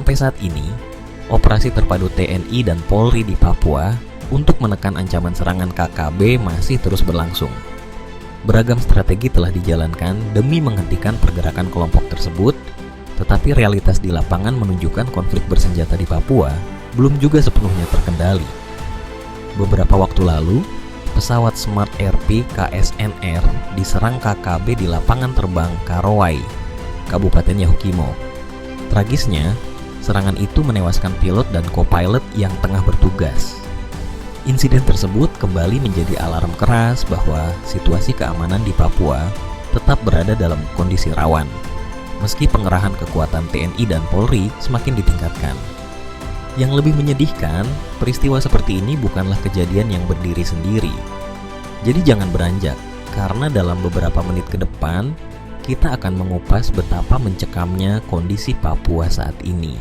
Sampai saat ini, operasi terpadu TNI dan Polri di Papua untuk menekan ancaman serangan KKB masih terus berlangsung. Beragam strategi telah dijalankan demi menghentikan pergerakan kelompok tersebut, tetapi realitas di lapangan menunjukkan konflik bersenjata di Papua belum juga sepenuhnya terkendali. Beberapa waktu lalu, pesawat Smart RP KSNR diserang KKB di lapangan terbang Karowai, Kabupaten Yahukimo. Tragisnya, serangan itu menewaskan pilot dan co-pilot yang tengah bertugas. Insiden tersebut kembali menjadi alarm keras bahwa situasi keamanan di Papua tetap berada dalam kondisi rawan, meski pengerahan kekuatan TNI dan Polri semakin ditingkatkan. Yang lebih menyedihkan, peristiwa seperti ini bukanlah kejadian yang berdiri sendiri. Jadi jangan beranjak, karena dalam beberapa menit ke depan, kita akan mengupas betapa mencekamnya kondisi Papua saat ini.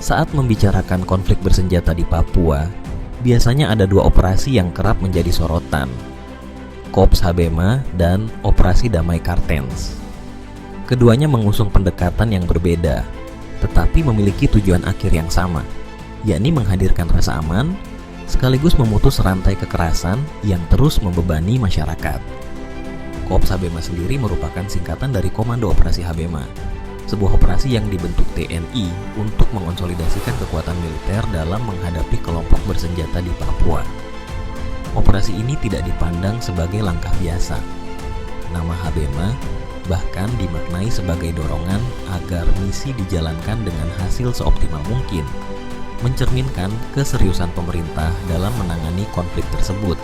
Saat membicarakan konflik bersenjata di Papua, biasanya ada dua operasi yang kerap menjadi sorotan, Kops Habema dan Operasi Damai Kartens. Keduanya mengusung pendekatan yang berbeda, tetapi memiliki tujuan akhir yang sama, yakni menghadirkan rasa aman, sekaligus memutus rantai kekerasan yang terus membebani masyarakat. Kops Habema sendiri merupakan singkatan dari Komando Operasi Habema, sebuah operasi yang dibentuk TNI untuk mengonsolidasikan kekuatan militer dalam menghadapi kelompok bersenjata di Papua. Operasi ini tidak dipandang sebagai langkah biasa. Nama Habema bahkan dimaknai sebagai dorongan agar misi dijalankan dengan hasil seoptimal mungkin, mencerminkan keseriusan pemerintah dalam menangani konflik tersebut.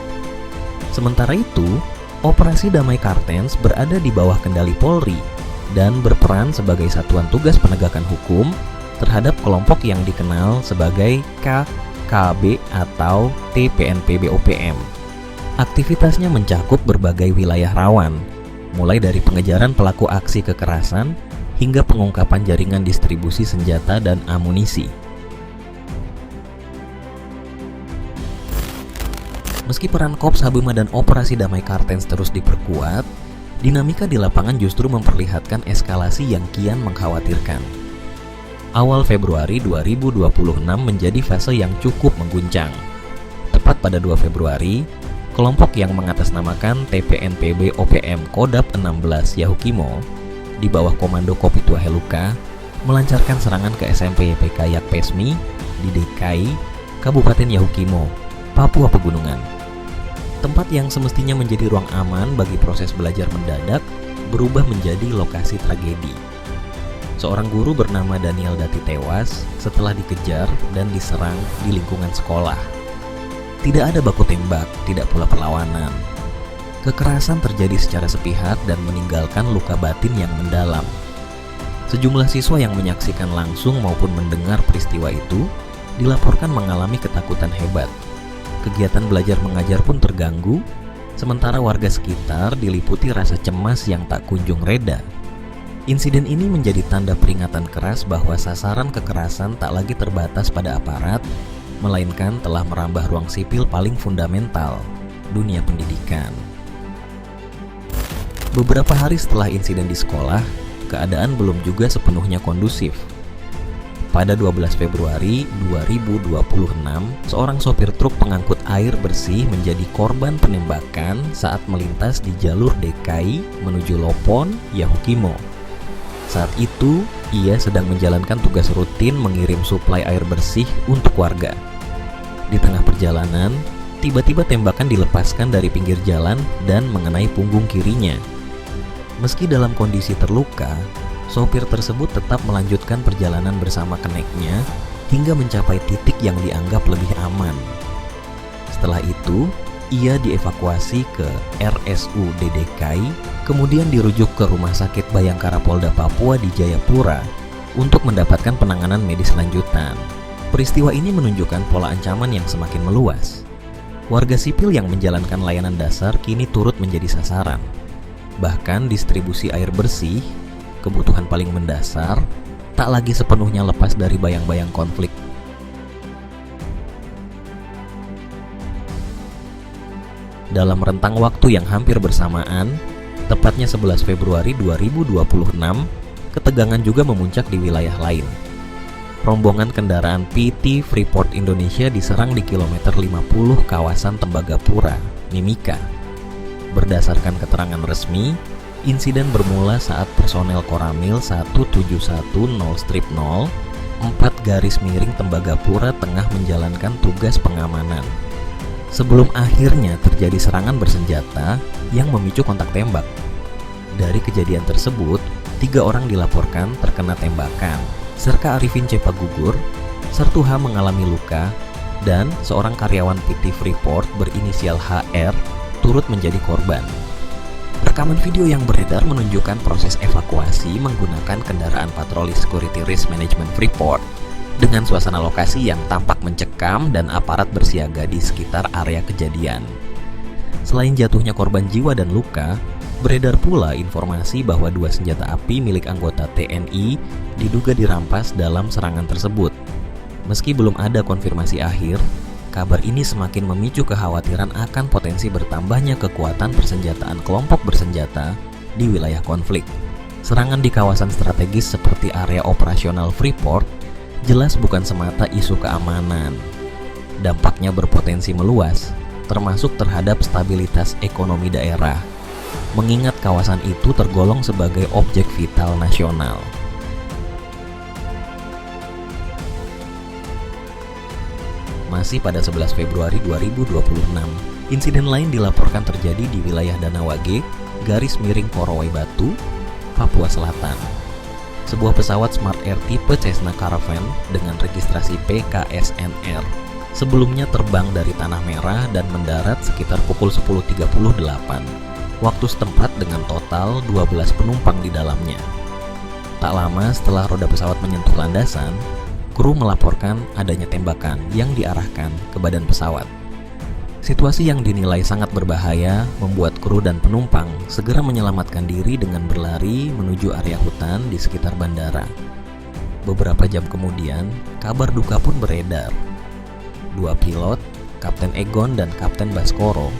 Sementara itu, Operasi Damai Kartens berada di bawah kendali Polri dan berperan sebagai satuan tugas penegakan hukum terhadap kelompok yang dikenal sebagai KKB atau TPNP-BOPM. Aktivitasnya mencakup berbagai wilayah rawan, mulai dari pengejaran pelaku aksi kekerasan hingga pengungkapan jaringan distribusi senjata dan amunisi. Meski peran Kops Habema dan Operasi Damai Kartens terus diperkuat, dinamika di lapangan justru memperlihatkan eskalasi yang kian mengkhawatirkan. Awal Februari 2026 menjadi fase yang cukup mengguncang. Tepat pada 2 Februari, kelompok yang mengatasnamakan TPNP-BOPM Kodap 16 Yahukimo di bawah komando Kopitwa Heluka melancarkan serangan ke SMP YPK Yakpesmi di DKI, Kabupaten Yahukimo, Papua Pegunungan. Tempat yang semestinya menjadi ruang aman bagi proses belajar mendadak berubah menjadi lokasi tragedi. Seorang guru bernama Daniel Dati tewas setelah dikejar dan diserang di lingkungan sekolah. Tidak ada baku tembak, tidak pula perlawanan. Kekerasan terjadi secara sepihak dan meninggalkan luka batin yang mendalam. Sejumlah siswa yang menyaksikan langsung maupun mendengar peristiwa itu dilaporkan mengalami ketakutan hebat. Kegiatan belajar mengajar pun terganggu, sementara warga sekitar diliputi rasa cemas yang tak kunjung reda. Insiden ini menjadi tanda peringatan keras bahwa sasaran kekerasan tak lagi terbatas pada aparat, melainkan telah merambah ruang sipil paling fundamental, dunia pendidikan. Beberapa hari setelah insiden di sekolah, keadaan belum juga sepenuhnya kondusif. Pada 12 Februari 2026, seorang sopir truk pengangkut air bersih menjadi korban penembakan saat melintas di jalur DKI menuju Lopon, Yahukimo. Saat itu, ia sedang menjalankan tugas rutin mengirim suplai air bersih untuk warga. Di tengah perjalanan, tiba-tiba tembakan dilepaskan dari pinggir jalan dan mengenai punggung kirinya. Meski dalam kondisi terluka, sopir tersebut tetap melanjutkan perjalanan bersama keneknya hingga mencapai titik yang dianggap lebih aman. Setelah itu, ia dievakuasi ke RSUD DKI, kemudian dirujuk ke Rumah Sakit Bayangkara Polda Papua di Jayapura untuk mendapatkan penanganan medis lanjutan. Peristiwa ini menunjukkan pola ancaman yang semakin meluas. Warga sipil yang menjalankan layanan dasar kini turut menjadi sasaran. Bahkan distribusi air bersih, kebutuhan paling mendasar, tak lagi sepenuhnya lepas dari bayang-bayang konflik. Dalam rentang waktu yang hampir bersamaan, tepatnya 11 Februari 2026, ketegangan juga memuncak di wilayah lain. rombongan kendaraan PT Freeport Indonesia diserang di kilometer 50 kawasan Tembagapura, Mimika. Berdasarkan keterangan resmi, insiden bermula saat personel Koramil 1710-0, 4 garis miring Tembagapura tengah menjalankan tugas pengamanan. Sebelum akhirnya terjadi serangan bersenjata yang memicu kontak tembak. Dari kejadian tersebut, 3 orang dilaporkan terkena tembakan. Serka Arifin Cepa gugur, Sertu H mengalami luka, dan seorang karyawan PT Freeport berinisial HR turut menjadi korban. Rekaman video yang beredar menunjukkan proses evakuasi menggunakan kendaraan patroli Security Risk Management Freeport dengan suasana lokasi yang tampak mencekam dan aparat bersiaga di sekitar area kejadian. Selain jatuhnya korban jiwa dan luka, beredar pula informasi bahwa 2 senjata api milik anggota TNI diduga dirampas dalam serangan tersebut. Meski belum ada konfirmasi akhir, kabar ini semakin memicu kekhawatiran akan potensi bertambahnya kekuatan persenjataan kelompok bersenjata di wilayah konflik. Serangan di kawasan strategis seperti area operasional Freeport jelas bukan semata isu keamanan. Dampaknya berpotensi meluas, termasuk terhadap stabilitas ekonomi daerah, mengingat kawasan itu tergolong sebagai objek vital nasional. Masih pada 11 Februari 2026, insiden lain dilaporkan terjadi di wilayah Danawage, garis miring Korowai Batu, Papua Selatan. Sebuah pesawat Smart Air tipe Cessna Caravan dengan registrasi PKSNR sebelumnya terbang dari Tanah Merah dan mendarat sekitar pukul 10.38 waktu setempat dengan total 12 penumpang di dalamnya. Tak lama setelah roda pesawat menyentuh landasan, kru melaporkan adanya tembakan yang diarahkan ke badan pesawat. Situasi yang dinilai sangat berbahaya membuat kru dan penumpang segera menyelamatkan diri dengan berlari menuju area hutan di sekitar bandara. Beberapa jam kemudian, kabar duka pun beredar. 2 pilot, Kapten Egon dan Kapten Baskoro,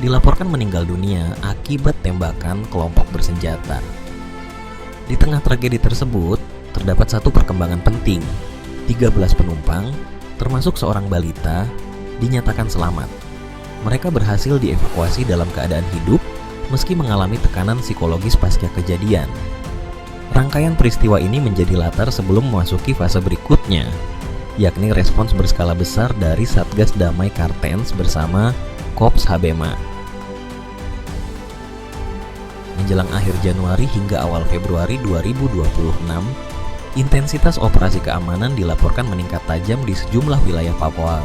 dilaporkan meninggal dunia akibat tembakan kelompok bersenjata. Di tengah tragedi tersebut, terdapat satu perkembangan penting. 13 penumpang, termasuk seorang balita, dinyatakan selamat. Mereka berhasil dievakuasi dalam keadaan hidup meski mengalami tekanan psikologis pasca kejadian. Rangkaian peristiwa ini menjadi latar sebelum memasuki fase berikutnya, yakni respons berskala besar dari Satgas Damai Kartens bersama Kops Habema. Menjelang akhir Januari hingga awal Februari 2026, intensitas operasi keamanan dilaporkan meningkat tajam di sejumlah wilayah Papua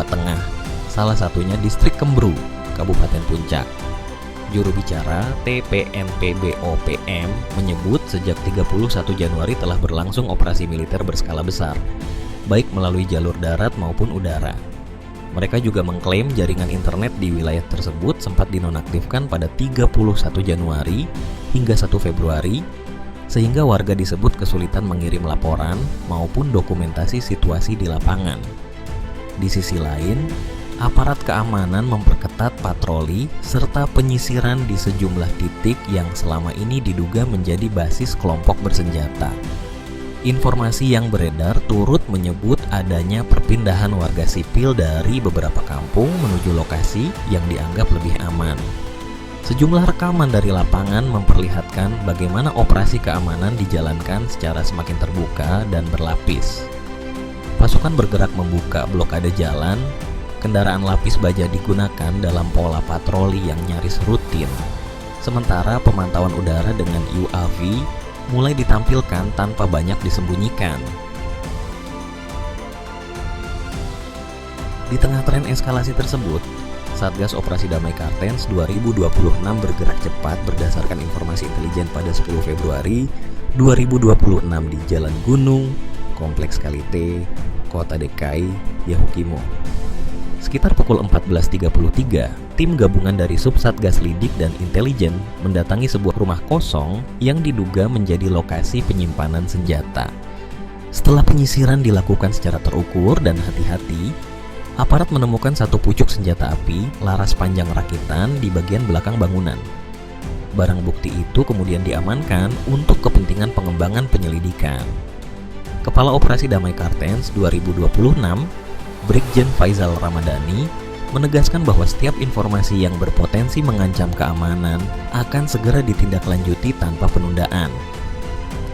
Tengah, salah satunya distrik Kembru, Kabupaten Puncak. Juru bicara TPNP-BOPM menyebut sejak 31 Januari telah berlangsung operasi militer berskala besar, baik melalui jalur darat maupun udara. Mereka juga mengklaim jaringan internet di wilayah tersebut sempat dinonaktifkan pada 31 Januari hingga 1 Februari, sehingga warga disebut kesulitan mengirim laporan maupun dokumentasi situasi di lapangan. Di sisi lain, aparat keamanan memperketat patroli serta penyisiran di sejumlah titik yang selama ini diduga menjadi basis kelompok bersenjata. Informasi yang beredar turut menyebut adanya perpindahan warga sipil dari beberapa kampung menuju lokasi yang dianggap lebih aman. Sejumlah rekaman dari lapangan memperlihatkan bagaimana operasi keamanan dijalankan secara semakin terbuka dan berlapis. Pasukan bergerak membuka blokade jalan, kendaraan lapis baja digunakan dalam pola patroli yang nyaris rutin. Sementara pemantauan udara dengan UAV mulai ditampilkan tanpa banyak disembunyikan. Di tengah tren eskalasi tersebut, Satgas Operasi Damai Kartens 2026 bergerak cepat berdasarkan informasi intelijen pada 10 Februari 2026 di Jalan Gunung, Kompleks Kalite, Kota DKI, Yahukimo. Sekitar pukul 14.33, tim gabungan dari Subsatgas Lidik dan Intelijen mendatangi sebuah rumah kosong yang diduga menjadi lokasi penyimpanan senjata. Setelah penyisiran dilakukan secara terukur dan hati-hati, aparat menemukan satu pucuk senjata api laras panjang rakitan di bagian belakang bangunan. Barang bukti itu kemudian diamankan untuk kepentingan pengembangan penyelidikan. Kepala Operasi Damai Kartens 2026, Brigjen Faizal Ramadhani, menegaskan bahwa setiap informasi yang berpotensi mengancam keamanan akan segera ditindaklanjuti tanpa penundaan.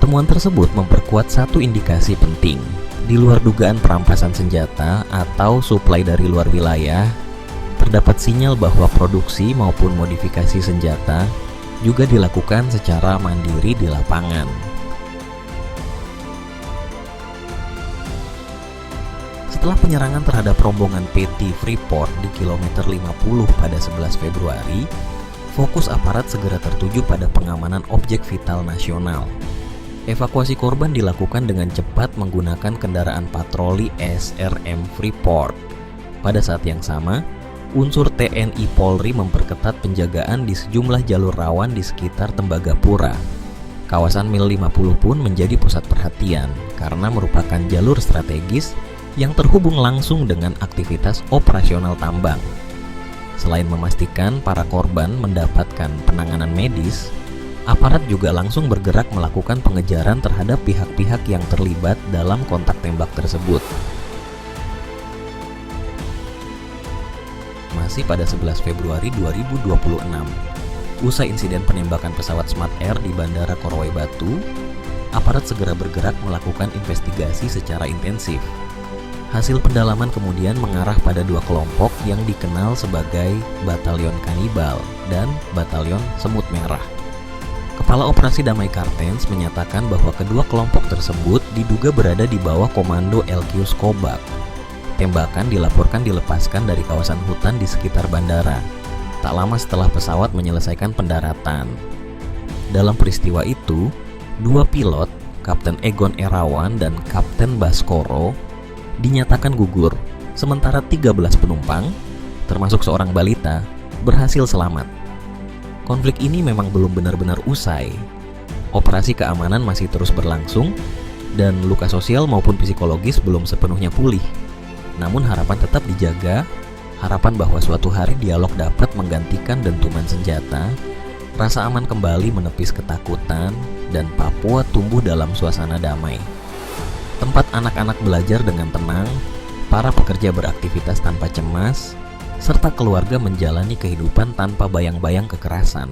Temuan tersebut memperkuat satu indikasi penting. Di luar dugaan perampasan senjata atau suplai dari luar wilayah, terdapat sinyal bahwa produksi maupun modifikasi senjata juga dilakukan secara mandiri di lapangan. Setelah penyerangan terhadap rombongan PT Freeport di kilometer 50 pada 11 Februari, fokus aparat segera tertuju pada pengamanan objek vital nasional. Evakuasi korban dilakukan dengan cepat menggunakan kendaraan patroli SRM Freeport. Pada saat yang sama, unsur TNI Polri memperketat penjagaan di sejumlah jalur rawan di sekitar Tembagapura. Kawasan Mil 50 pun menjadi pusat perhatian karena merupakan jalur strategis yang terhubung langsung dengan aktivitas operasional tambang. Selain memastikan para korban mendapatkan penanganan medis, aparat juga langsung bergerak melakukan pengejaran terhadap pihak-pihak yang terlibat dalam kontak tembak tersebut. Masih pada 11 Februari 2026, usai insiden penembakan pesawat Smart Air di Bandara Korowai Batu, aparat segera bergerak melakukan investigasi secara intensif. Hasil pendalaman kemudian mengarah pada dua kelompok yang dikenal sebagai Batalion Kanibal dan Batalion Semut Merah. Kepala Operasi Damai Kartens menyatakan bahwa kedua kelompok tersebut diduga berada di bawah komando Elkius Kobak. Tembakan dilaporkan dilepaskan dari kawasan hutan di sekitar bandara, tak lama setelah pesawat menyelesaikan pendaratan. Dalam peristiwa itu, dua pilot, Kapten Egon Erawan dan Kapten Baskoro, dinyatakan gugur, sementara 13 penumpang, termasuk seorang balita, berhasil selamat. Konflik ini memang belum benar-benar usai. Operasi keamanan masih terus berlangsung, dan luka sosial maupun psikologis belum sepenuhnya pulih. Namun harapan tetap dijaga, harapan bahwa suatu hari dialog dapat menggantikan dentuman senjata, rasa aman kembali menepis ketakutan, dan Papua tumbuh dalam suasana damai. Tempat anak-anak belajar dengan tenang, para pekerja beraktivitas tanpa cemas, serta keluarga menjalani kehidupan tanpa bayang-bayang kekerasan.